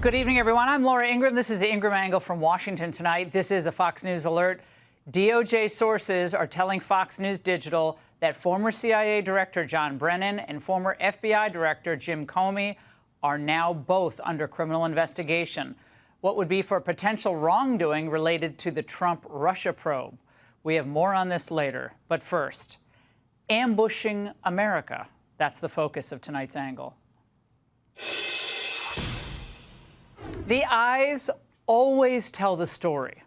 Good evening, everyone. I'm Laura Ingraham. This is the Ingraham Angle from Washington tonight. This is a Fox News alert. DOJ sources are telling Fox News Digital that former CIA Director John Brennan and former FBI Director Jim Comey are now both under criminal investigation. What would be for potential wrongdoing related to the Trump-Russia probe. We have more on this later. But first, ambushing America. That's the focus of tonight's angle. The eyes always tell the story.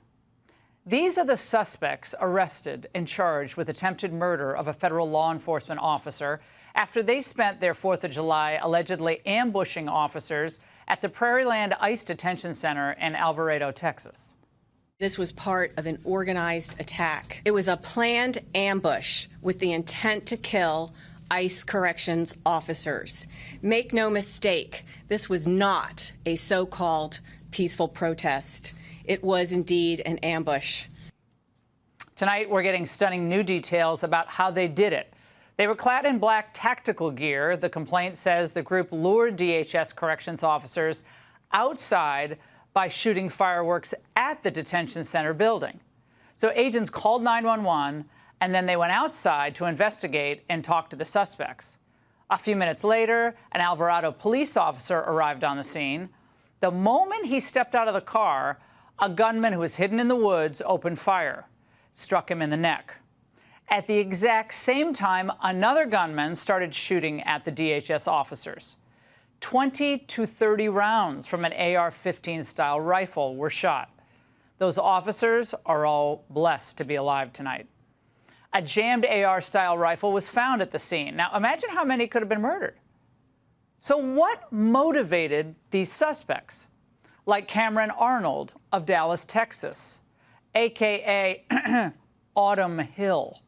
These are the suspects arrested and charged with attempted murder of a federal law enforcement officer after they spent their 4th of July allegedly ambushing officers at the Prairieland ICE Detention Center in Alvarado, Texas. This was part of an organized attack. It was a planned ambush with the intent to kill ICE corrections officers. Make no mistake, this was not a so-called peaceful protest. It was indeed an ambush. Tonight, we're getting stunning new details about how they did it. They were clad in black tactical gear. The complaint says the group lured DHS corrections officers outside by shooting fireworks at the detention center building. So agents called 911, and then they went outside to investigate and talk to the suspects. A few minutes later, an Alvarado police officer arrived on the scene. The moment he stepped out of the car, a gunman who was hidden in the woods opened fire, struck him in the neck. At the exact same time, another gunman started shooting at the DHS officers. 20 to 30 rounds from an AR-15 style rifle were shot. Those officers are all blessed to be alive tonight. A jammed AR-style rifle was found at the scene. Now, imagine how many could have been murdered. So what motivated these suspects? Like Cameron Arnold of Dallas, Texas, a.k.a. Autumn Hill,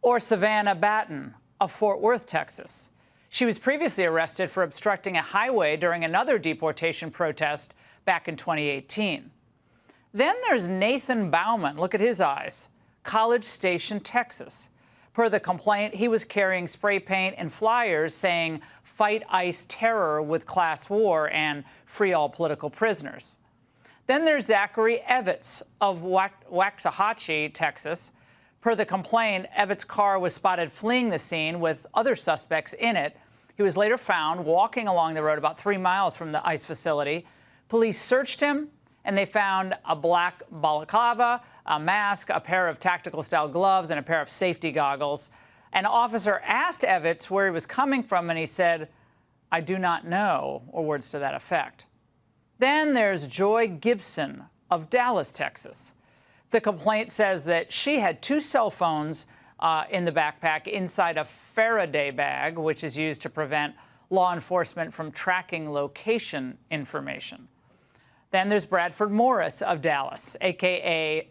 or Savannah Batten of Fort Worth, Texas. She was previously arrested for obstructing a highway during another deportation protest back in 2018. Then there's Nathan Bauman. Look at his eyes. College Station, Texas. Per the complaint, he was carrying spray paint and flyers saying, "Fight ICE terror with class war" and "Free all political prisoners." Then there's Zachary Evitz of Waxahachie, Texas. Per the complaint, Evitz's car was spotted fleeing the scene with other suspects in it. He was later found walking along the road about 3 miles from the ICE facility. Police searched him, and they found a black balaclava, a mask, a pair of tactical-style gloves, and a pair of safety goggles. An officer asked Evitz where he was coming from, and he said, "I do not know," or words to that effect. Then there's Joy Gibson of Dallas, Texas. The complaint says that she had 2 cell phones in the backpack inside a Faraday bag, which is used to prevent law enforcement from tracking location information. Then there's Bradford Morris of Dallas, a.k.a.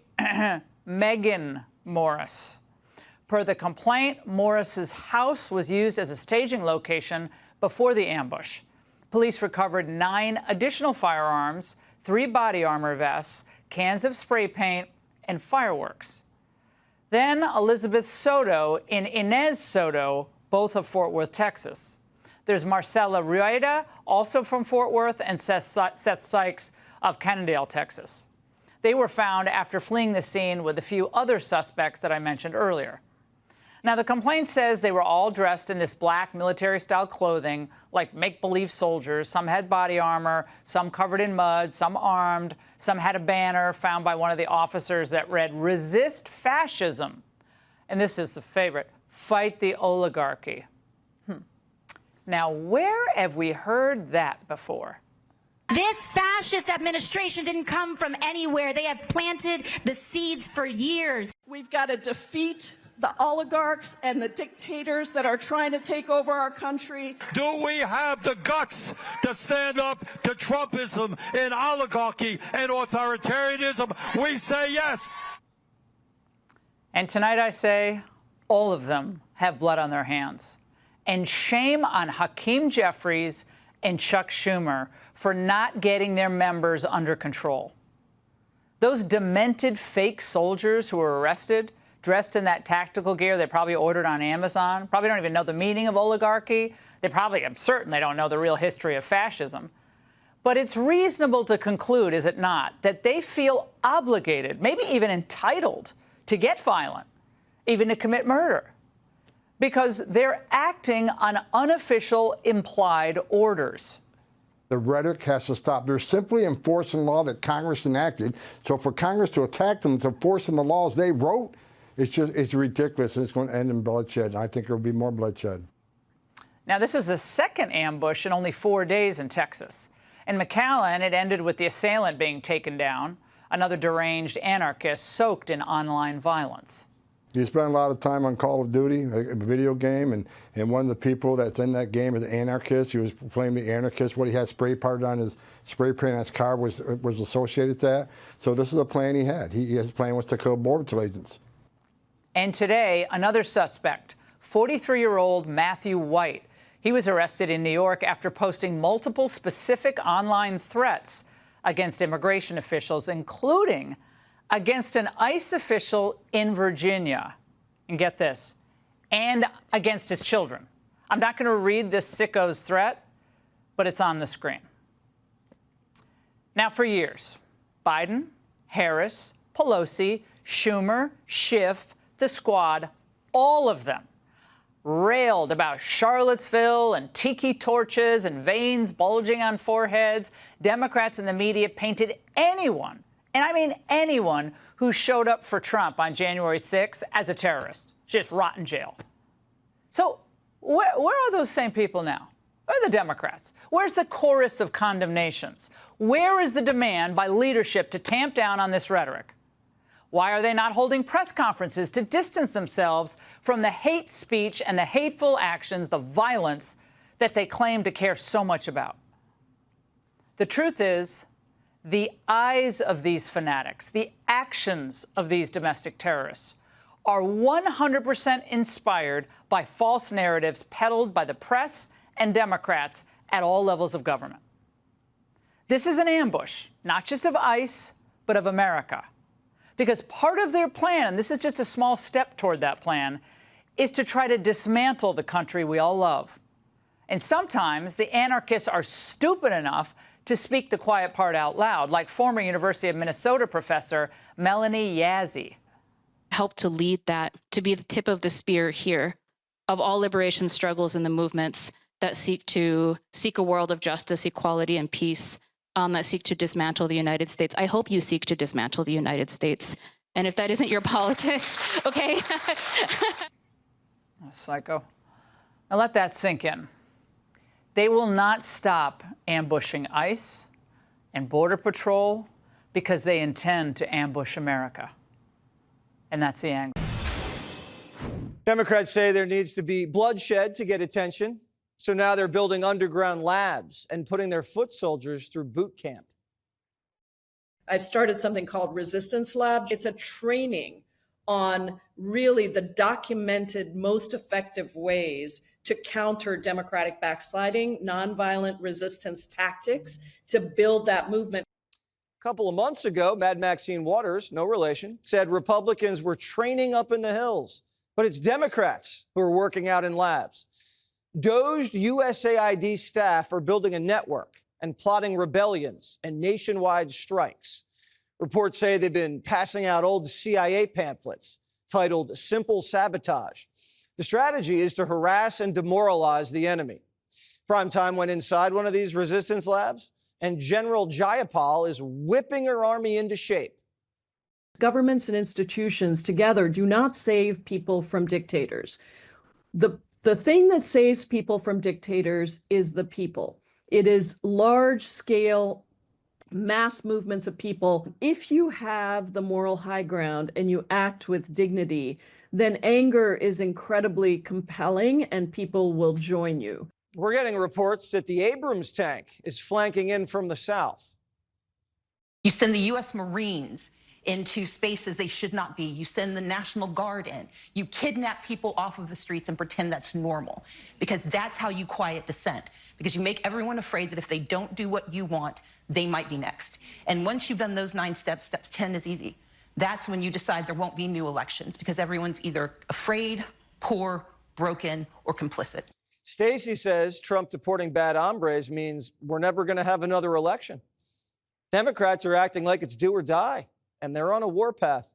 Megan Morris. Per the complaint, Morris's house was used as a staging location before the ambush. Police recovered 9 additional firearms, 3 body armor vests, cans of spray paint, and fireworks. Then Elizabeth Soto and Inez Soto, both of Fort Worth, Texas. There's Marcela Rueda, also from Fort Worth, and Seth Sykes of Cannondale, Texas. They were found after fleeing the scene with a few other suspects that I mentioned earlier. Now, the complaint says they were all dressed in this black military-style clothing, like make-believe soldiers. Some had body armor, some covered in mud, some armed. Some had a banner found by one of the officers that read, "Resist fascism." And this is the favorite, "Fight the oligarchy." Now, where have we heard that before? This fascist administration didn't come from anywhere. They have planted the seeds for years. We've got to defeat the oligarchs and the dictators that are trying to take over our country. Do we have the guts to stand up to Trumpism and oligarchy and authoritarianism? We say yes. And tonight I say all of them have blood on their hands. And shame on Hakeem Jeffries and Chuck Schumer for not getting their members under control. Those demented fake soldiers who were arrested, dressed in that tactical gear they probably ordered on Amazon, probably don't even know the meaning of oligarchy. I'm certain they don't know the real history of fascism. But it's reasonable to conclude, is it not, that they feel obligated, maybe even entitled, to get violent, even to commit murder, because they're acting on unofficial implied orders. The rhetoric has to stop. They're simply enforcing law that Congress enacted. So for Congress to attack them to enforcing the laws they wrote, it's ridiculous, and it's going to end in bloodshed. And I think there will be more bloodshed. Now, this is the second ambush in only 4 days in Texas. In McAllen, it ended with the assailant being taken down, another deranged anarchist soaked in online violence. He spent a lot of time on Call of Duty, a video game, and one of the people that's in that game is an anarchist. He was playing the anarchist. What he had spray painted on his car was associated with that. So this is a plan he had. His plan was to kill Border agents. And today, another suspect, 43-year-old Matthew White. He was arrested in New York after posting multiple specific online threats against immigration officials, including against an ICE official in Virginia. And get this, and against his children. I'm not going to read this sicko's threat, but it's on the screen. Now, for years, Biden, Harris, Pelosi, Schumer, Schiff, the Squad, all of them railed about Charlottesville and tiki torches and veins bulging on foreheads. Democrats and the media painted anyone, and I mean anyone, who showed up for Trump on January 6th as a terrorist. Just rot in jail. So where are those same people now? Where are the Democrats? Where's the chorus of condemnations? Where is the demand by leadership to tamp down on this rhetoric? Why are they not holding press conferences to distance themselves from the hate speech and the hateful actions, the violence that they claim to care so much about? The truth is, the eyes of these fanatics, the actions of these domestic terrorists, are 100% inspired by false narratives peddled by the press and Democrats at all levels of government. This is an ambush, not just of ICE, but of America. Because part of their plan, and this is just a small step toward that plan, is to try to dismantle the country we all love. And sometimes the anarchists are stupid enough to speak the quiet part out loud, like former University of Minnesota professor Melanie Yazzie. Help to lead that, to be the tip of the spear here of all liberation struggles and the movements that seek a world of justice, equality, and peace, that seek to dismantle the United States. I hope you seek to dismantle the United States. And if that isn't your politics, okay? Psycho. Now let that sink in. They will not stop ambushing ICE and Border Patrol because they intend to ambush America. And that's the angle. Democrats say there needs to be bloodshed to get attention. So now they're building underground labs and putting their foot soldiers through boot camp. I've started something called Resistance Lab. It's a training on really the documented, most effective ways to counter Democratic backsliding, nonviolent resistance tactics to build that movement. A couple of months ago, Mad Maxine Waters, no relation, said Republicans were training up in the hills, but it's Democrats who are working out in labs. Dozed USAID staff are building a network and plotting rebellions and nationwide strikes. Reports say they've been passing out old CIA pamphlets titled Simple Sabotage. The strategy is to harass and demoralize the enemy. Primetime went inside one of these resistance labs, and General Jayapal is whipping her army into shape. Governments and institutions together do not save people from dictators. The thing that saves people from dictators is the people. It is large-scale mass movements of people. If you have the moral high ground and you act with dignity, then anger is incredibly compelling and people will join you. We're getting reports that the Abrams tank is flanking in from the south. You send the U.S. Marines into spaces they should not be. You send the National Guard in. You kidnap people off of the streets and pretend that's normal, because that's how you quiet dissent, because you make everyone afraid that if they don't do what you want, they might be next. And once you've done those 9 steps, step 10 is easy. That's when you decide there won't be new elections, because everyone's either afraid, poor, broken, or complicit. Stacey says Trump deporting bad hombres means we're never going to have another election. Democrats are acting like it's do or die, and they're on a warpath.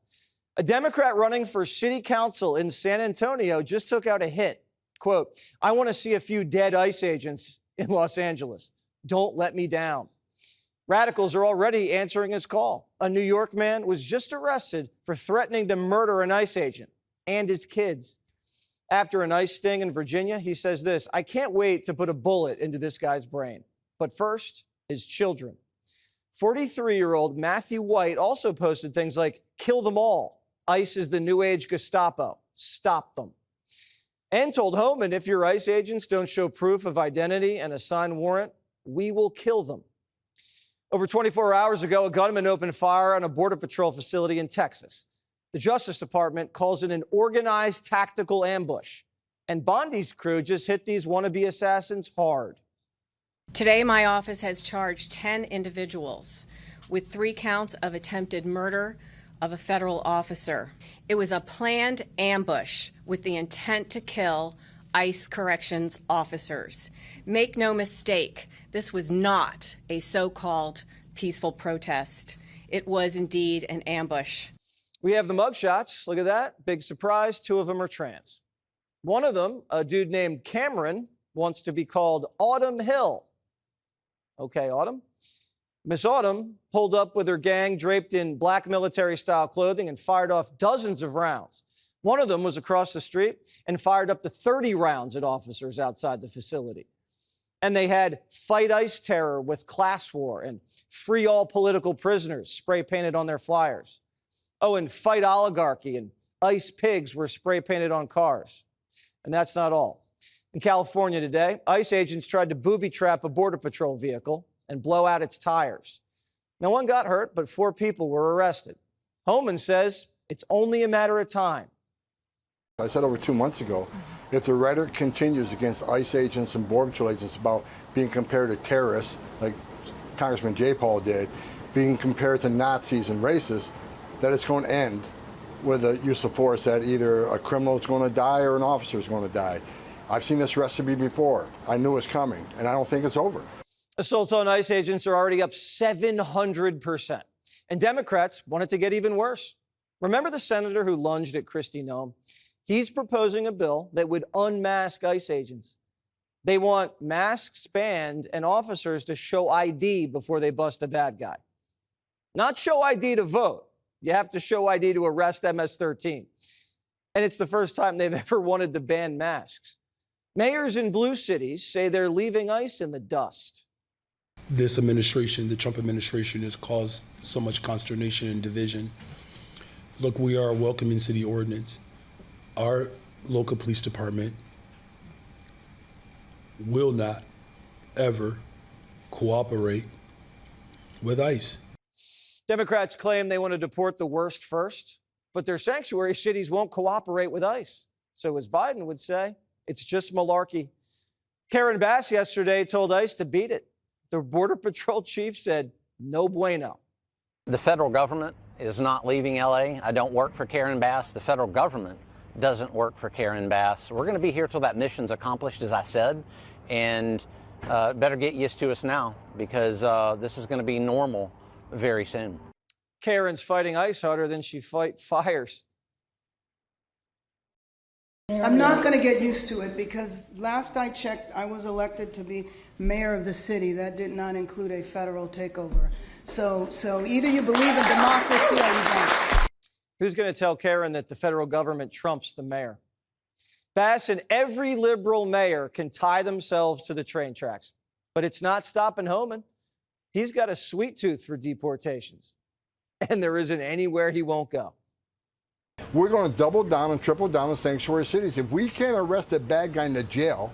A Democrat running for city council in San Antonio just took out a hit. Quote, "I want to see a few dead ICE agents in Los Angeles. Don't let me down." Radicals are already answering his call. A New York man was just arrested for threatening to murder an ICE agent and his kids. After an ICE sting in Virginia, he says this: "I can't wait to put a bullet into this guy's brain. But first, his children." 43-year-old Matthew White also posted things like, "Kill them all. ICE is the new age Gestapo. Stop them." And told Homan, if your ICE agents don't show proof of identity and a signed warrant, we will kill them. Over 24 hours ago, a gunman opened fire on a Border Patrol facility in Texas. The Justice Department calls it an organized tactical ambush. And Bondi's crew just hit these wannabe assassins hard. Today, my office has charged 10 individuals with 3 counts of attempted murder of a federal officer. It was a planned ambush with the intent to kill ICE corrections officers. Make no mistake, this was not a so-called peaceful protest. It was indeed an ambush. We have the mugshots. Look at that. Big surprise. 2 of them are trans. One of them, a dude named Cameron, wants to be called Autumn Hill. Okay, Autumn. Miss Autumn pulled up with her gang draped in black military-style clothing and fired off dozens of rounds. One of them was across the street and fired up to 30 rounds at officers outside the facility. And they had Fight ICE Terror with Class War and Free All Political Prisoners spray-painted on their flyers. Oh, and Fight Oligarchy and ICE Pigs were spray-painted on cars. And that's not all. In California today, ICE agents tried to booby-trap a Border Patrol vehicle and blow out its tires. No one got hurt, but 4 people were arrested. Homan says it's only a matter of time. I said over 2 months ago, if the rhetoric continues against ICE agents and Border Patrol agents about being compared to terrorists, like Congressman J. Paul did, being compared to Nazis and racists, that it's going to end with the use of force, that either a criminal is going to die or an officer is going to die. I've seen this recipe before. I knew it was coming, and I don't think it's over. Assaults on ICE agents are already up 700%. And Democrats want it to get even worse. Remember the senator who lunged at Kristi Noem? He's proposing a bill that would unmask ICE agents. They want masks banned and officers to show ID before they bust a bad guy. Not show ID to vote. You have to show ID to arrest MS-13. And it's the first time they've ever wanted to ban masks. Mayors in blue cities say they're leaving ICE in the dust. This administration, the Trump administration, has caused so much consternation and division. Look, we are a welcoming city ordinance. Our local police department will not ever cooperate with ICE. Democrats claim they want to deport the worst first, but their sanctuary cities won't cooperate with ICE. So as Biden would say, it's just malarkey. Karen Bass yesterday told ICE to beat it. The Border Patrol chief said, no bueno. The federal government is not leaving LA. I don't work for Karen Bass. The federal government doesn't work for Karen Bass. We're going to be here till that mission's accomplished, as I said, and better get used to us now, because this is going to be normal very soon. Karen's fighting ICE harder than she fights fires. I'm not going to get used to it, because last I checked, I was elected to be mayor of the city. That did not include a federal takeover. So either you believe in democracy or you don't. Who's going to tell Karen that the federal government trumps the mayor? Bass and every liberal mayor can tie themselves to the train tracks, but it's not stopping Homan. He's got a sweet tooth for deportations, and there isn't anywhere he won't go. We're going to double down and triple down on sanctuary cities. If we can't arrest a bad guy in the jail,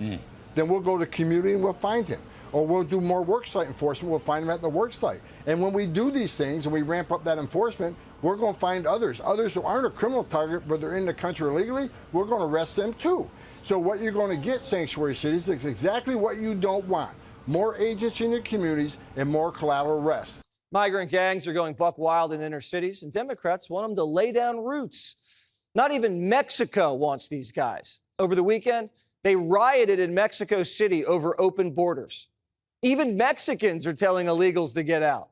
then we'll go to the community and we'll find him. Or we'll do more worksite enforcement. We'll find him at the worksite. And when we do these things and we ramp up that enforcement, we're going to find others who aren't a criminal target, but they're in the country illegally. We're going to arrest them too. So what you're going to get, sanctuary cities, is exactly what you don't want. More agents in your communities and more collateral arrests. Migrant gangs are going buck wild in inner cities, and Democrats want them to lay down roots. Not even Mexico wants these guys. Over the weekend, They rioted in Mexico City over open borders. Even Mexicans are telling illegals to get out.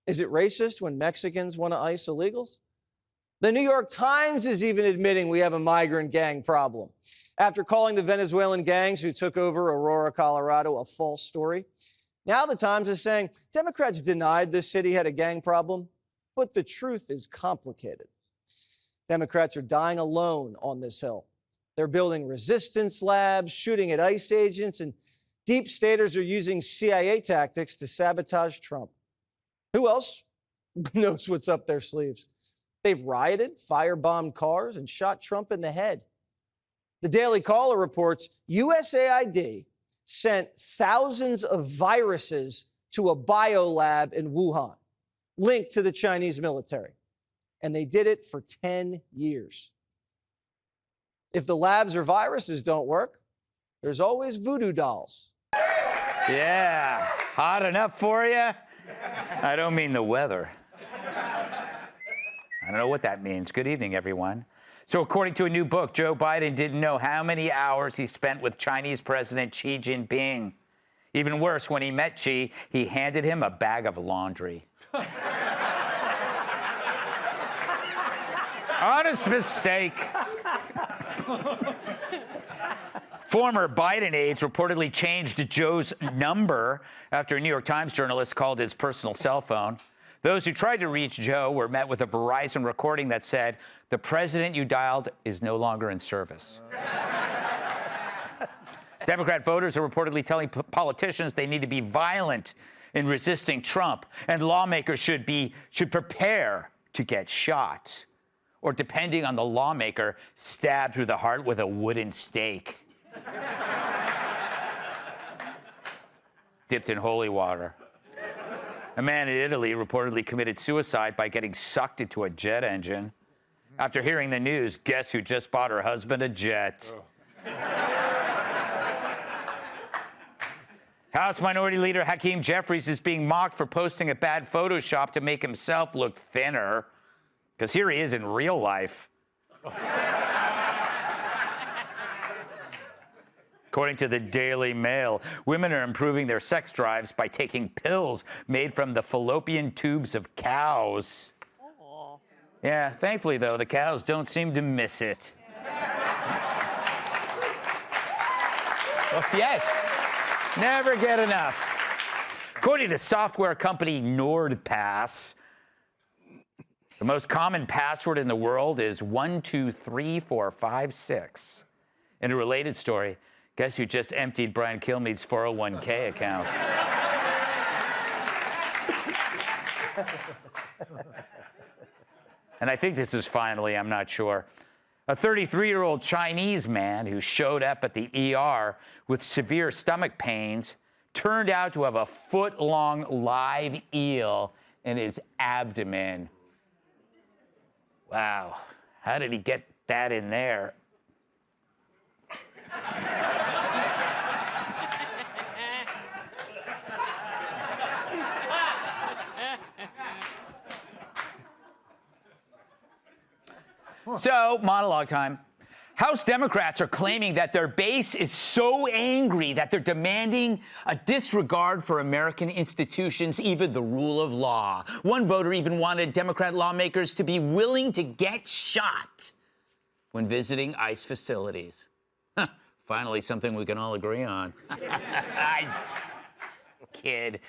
Is it racist when Mexicans want to ICE illegals? The New York Times is even admitting we have a migrant gang problem. After calling the Venezuelan gangs who took over Aurora, Colorado, a false story, now the Times is saying Democrats denied this city had a gang problem, but the truth is complicated. Democrats are dying alone on this hill. They're building resistance labs, shooting at ICE agents, and deep staters are using CIA tactics to sabotage Trump. Who else knows what's up their sleeves? They've rioted, firebombed cars, and shot Trump in the head. The Daily Caller reports USAID sent thousands of viruses to a biolab in Wuhan, linked to the Chinese military. And they did it for 10 years. If the labs or viruses don't work, there's always voodoo dolls. Yeah, hot enough for you? I don't mean the weather. I don't know what that means. Good evening, everyone. So according to a new book, Joe Biden didn't know how many hours he spent with Chinese President Xi Jinping. Even worse, when he met Xi, he handed him a bag of laundry. Honest mistake. Former Biden aides reportedly changed Joe's number after a New York Times journalist called his personal cell phone. Those who tried to reach Joe were met with a Verizon recording that said, "The president you dialed is no longer in service." Democrat voters are reportedly telling politicians they need to be violent in resisting Trump, and lawmakers should prepare to get shot, or depending on the lawmaker, stabbed through the heart with a wooden stake. Dipped in holy water. A man in Italy reportedly committed suicide by getting sucked into a jet engine. After hearing the news, guess who just bought her husband a jet? Oh. House Minority Leader Hakeem Jeffries is being mocked for posting a bad Photoshop to make himself look thinner. Because here he is in real life. According to the Daily Mail, women are improving their sex drives by taking pills made from the fallopian tubes of cows. Aww. Yeah, thankfully, though, the cows don't seem to miss it. Oh, yes, never get enough. According to software company NordPass, the most common password in the world is 123456. In a related story, guess who just emptied Brian Kilmeade's 401k account? And I think this is finally, I'm not sure. A 33-year-old Chinese man who showed up at the ER with severe stomach pains turned out to have a foot-long live eel in his abdomen. Wow, how did he get that in there? So, monologue time. House Democrats are claiming that their base is so angry that they're demanding a disregard for American institutions, even the rule of law. One voter even wanted Democrat lawmakers to be willing to get shot when visiting ICE facilities. Finally, something we can all agree on. Kid.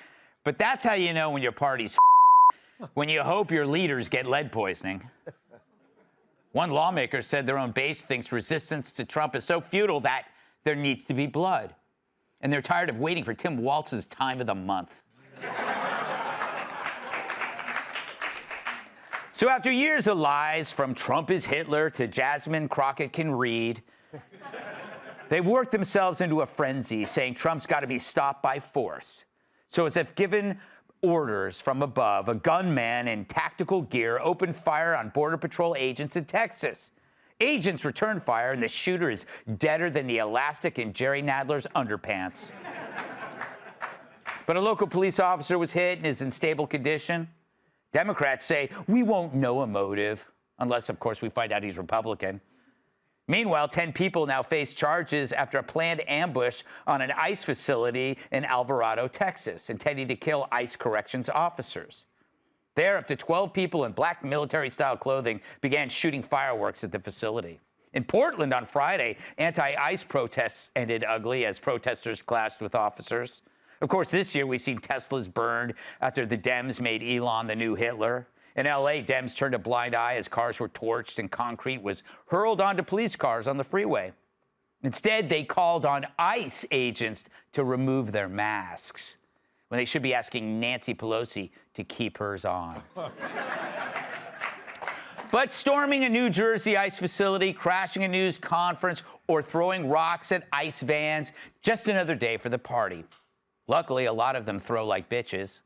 But that's how you know when your party's when you hope your leaders get lead poisoning. One lawmaker said their own base thinks resistance to Trump is so futile that there needs to be blood. And they're tired of waiting for Tim Walz's time of the month. So after years of lies, from Trump is Hitler to Jasmine Crockett can read, they've worked themselves into a frenzy, saying Trump's got to be stopped by force. So as if given orders from above, a gunman in tactical gear opened fire on Border Patrol agents in Texas. Agents returned fire, and the shooter is deader than the elastic in Jerry Nadler's underpants. But a local police officer was hit and is in stable condition. Democrats say we won't know a motive, unless, of course, we find out he's Republican. Meanwhile, 10 people now face charges after a planned ambush on an ICE facility in Alvarado, Texas, intending to kill ICE corrections officers. There, up to 12 people in black military-style clothing began shooting fireworks at the facility. In Portland on Friday, anti-ICE protests ended ugly as protesters clashed with officers. Of course, this year we've seen Teslas burned after the Dems made Elon the new Hitler. In L.A., Dems turned a blind eye as cars were torched and concrete was hurled onto police cars on the freeway. Instead, they called on ICE agents to remove their masks when they should be asking Nancy Pelosi to keep hers on. But storming a New Jersey ICE facility, crashing a news conference, or throwing rocks at ICE vans, just another day for the party. Luckily, a lot of them throw like bitches.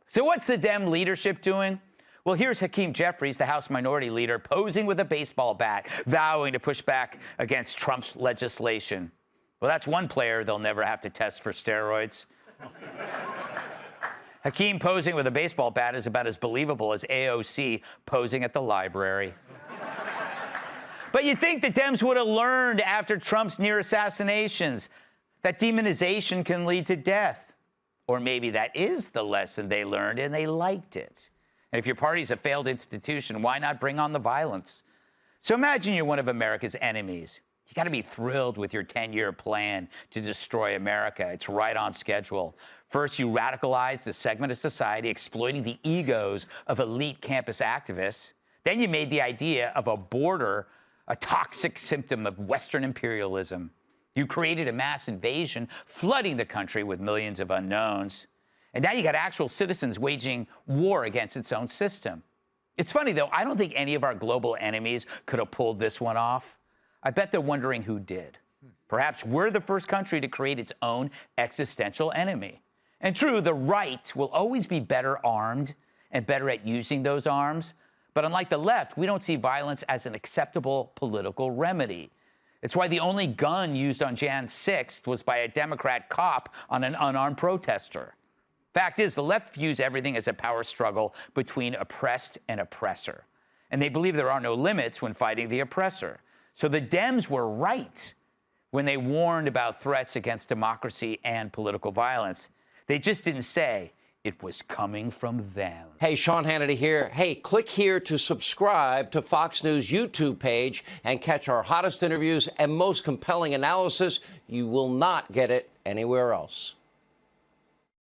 So what's the Dem leadership doing? Well, here's Hakeem Jeffries, the House Minority Leader, posing with a baseball bat, vowing to push back against Trump's legislation. Well, that's one player they'll never have to test for steroids. Hakeem posing with a baseball bat is about as believable as AOC posing at the library. But you'd think the Dems would have learned after Trump's near assassinations that demonization can lead to death. Or maybe that is the lesson they learned and they liked it. And if your party's a failed institution, why not bring on the violence? So imagine you're one of America's enemies. You got to be thrilled with your 10-year plan to destroy America. It's right on schedule. First, you radicalized a segment of society, exploiting the egos of elite campus activists. Then you made the idea of a border a toxic symptom of Western imperialism. You created a mass invasion, flooding the country with millions of unknowns. And now you got actual citizens waging war against its own system. It's funny, though, I don't think any of our global enemies could have pulled this one off. I bet they're wondering who did. Perhaps we're the first country to create its own existential enemy. And true, the right will always be better armed and better at using those arms. But unlike the left, we don't see violence as an acceptable political remedy. It's why the only gun used on Jan 6th was by a Democrat cop on an unarmed protester. Fact is, the left views everything as a power struggle between oppressed and oppressor. And they believe there are no limits when fighting the oppressor. So the Dems were right when they warned about threats against democracy and political violence. They just didn't say it was coming from them. Hey, Sean Hannity here. Hey, click here to subscribe to Fox News YouTube page and catch our hottest interviews and most compelling analysis. You will not get it anywhere else.